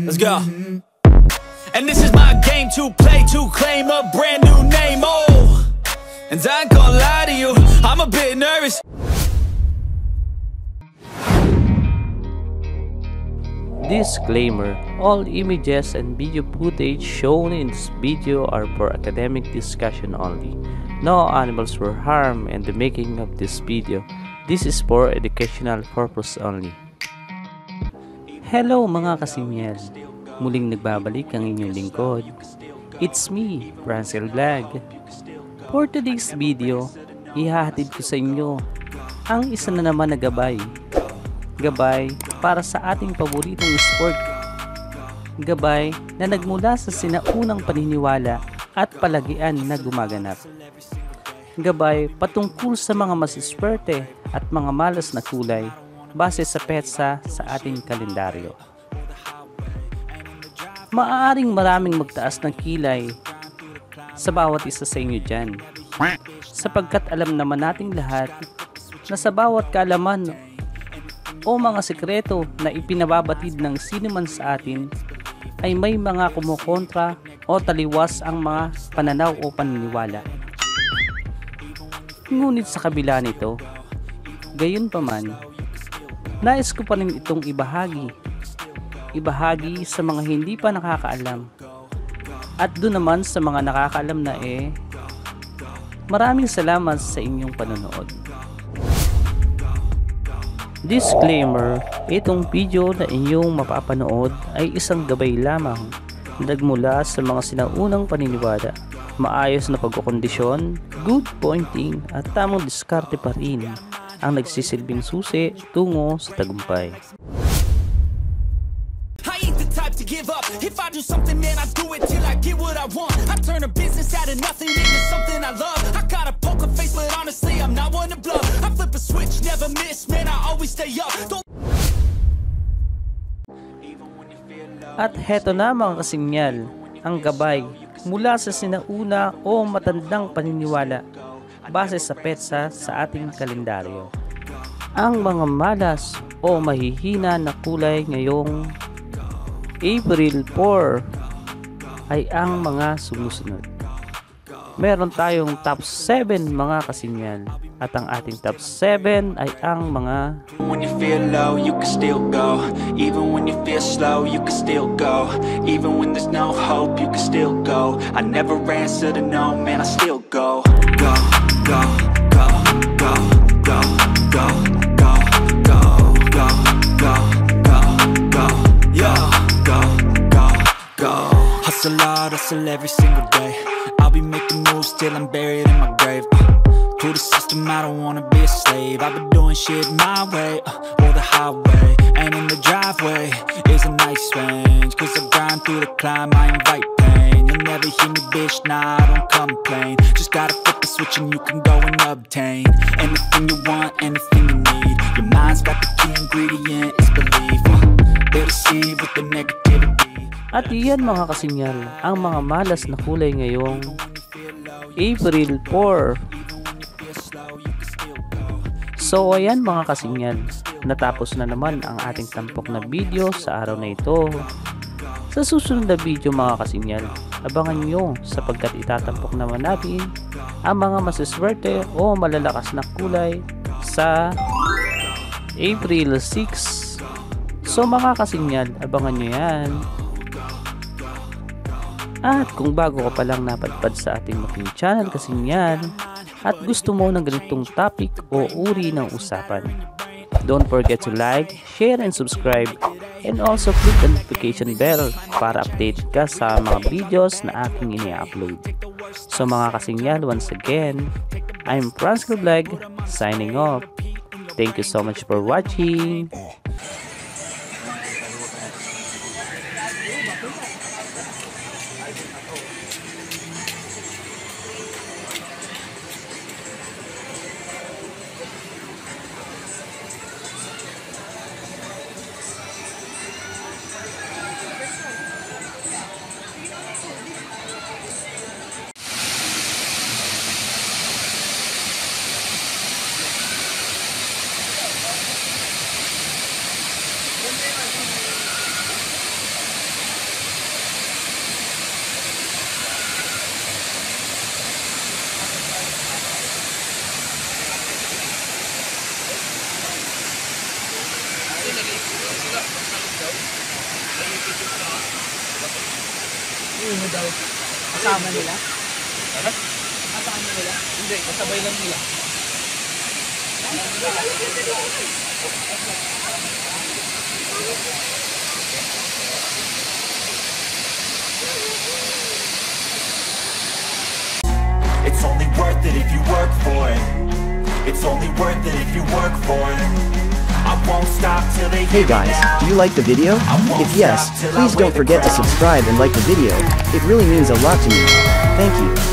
Let's go. And this is my game to play, to claim a brand new name. Oh, and I ain't gonna lie to you, I'm a bit nervous. Disclaimer: all images and video footage shown in this video are for academic discussion only. No animals were harmed in the making of this video. This is for educational purpose only. Hello mga kasimyel! Muling nagbabalik ang inyong lingkod. It's me, Francel Vlog. For today's video, ihahatid ko sa inyo ang isa na naman na gabay. Gabay para sa ating paboritong sport. Gabay na nagmula sa sinaunang paniniwala at palagian na gumaganap. Gabay patungkol sa mga masiswerte at mga malas na kulay base sa petsa sa ating kalendaryo. Maaaring maraming magtaas ng kilay sa bawat isa sa inyo dyan, sapagkat alam naman nating lahat na sa bawat kaalaman o mga sekreto na ipinababatid ng sino man sa atin ay may mga kumukontra o taliwas ang mga pananaw o paniniwala. Ngunit sa kabila nito, gayon pa man, nais ko pa rin itong ibahagi sa mga hindi pa nakakaalam. At doon naman sa mga nakakaalam na maraming salamat sa inyong panonood. Disclaimer: itong video na inyong mapapanood ay isang gabay lamang nagmula sa mga sinaunang paniniwala. Maayos na pagkukondisyon, good pointing at tamang diskarte pa rin ang nagsisilbing susi tungo sa tagumpay. To give up. If I do something, man, I do it till I get what I want. I turn a business out of nothing into something I love. I got a poker face, but honestly, I'm not one to bluff. I flip a switch, never miss, man, I always stay up. At heto na mga kasimyal, ang gabay mula sa sinauna o matandang paniniwala base sa petsa sa ating kalendaryo. Ang mga malas o mahihina na kulay ngayong April 4 ay ang mga sumusunod. Meron tayong top 7 mga kasimyal, at ang ating top 7 ay ang mga When you feel low, you can still go. Even when you feel slow, you can still go. Even when there's no hope, you can still go. I never answer to no, man, I still go. Go, go, go, go, go, go, go, go, go, go, go, go, yeah. Hustle hard, hustle every single day. I'll be making moves till I'm buried in my grave. To the system, I don't wanna be a slave. I've been doing shit my way, or the highway. And in the driveway is a nice range, cause I grind through the climb, I invite pain. You'll never hear me, bitch, nah, I don't complain. Just gotta flip the switch and you can go and obtain anything you want, anything you need. Your mind's got the key ingredient, it's belief. They'll deceive with the negativity. At iyan mga kasinyal, ang mga malas na kulay ngayong April 4. So ayan mga kasinyal, natapos na naman ang ating tampok na video sa araw na ito. Sa susunod na video mga kasinyal, abangan nyo sapagkat itatampok naman natin ang mga masiswerte o malalakas na kulay sa April 6. So mga kasinyal, abangan nyo yan. At kung bago ka pa lang napadpad sa ating making channel kasimyal at gusto mo ng ganitong topic o uri ng usapan, don't forget to like, share, and subscribe, and also click the notification bell para update ka sa mga videos na aking ini-upload. So mga kasimyal, once again, I'm Francel Vlog signing off. Thank you so much for watching. Uno daw. Kasama nila? Ano? Kasama nila? Hindi, kasabay lang nila. It's only worth it if you work for it. It's only worth it if you work for it. I won't stop till they Hey hear me guys, now. do you like the video? If yes, please don't forget to subscribe and like the video. It really means a lot to me. Thank you.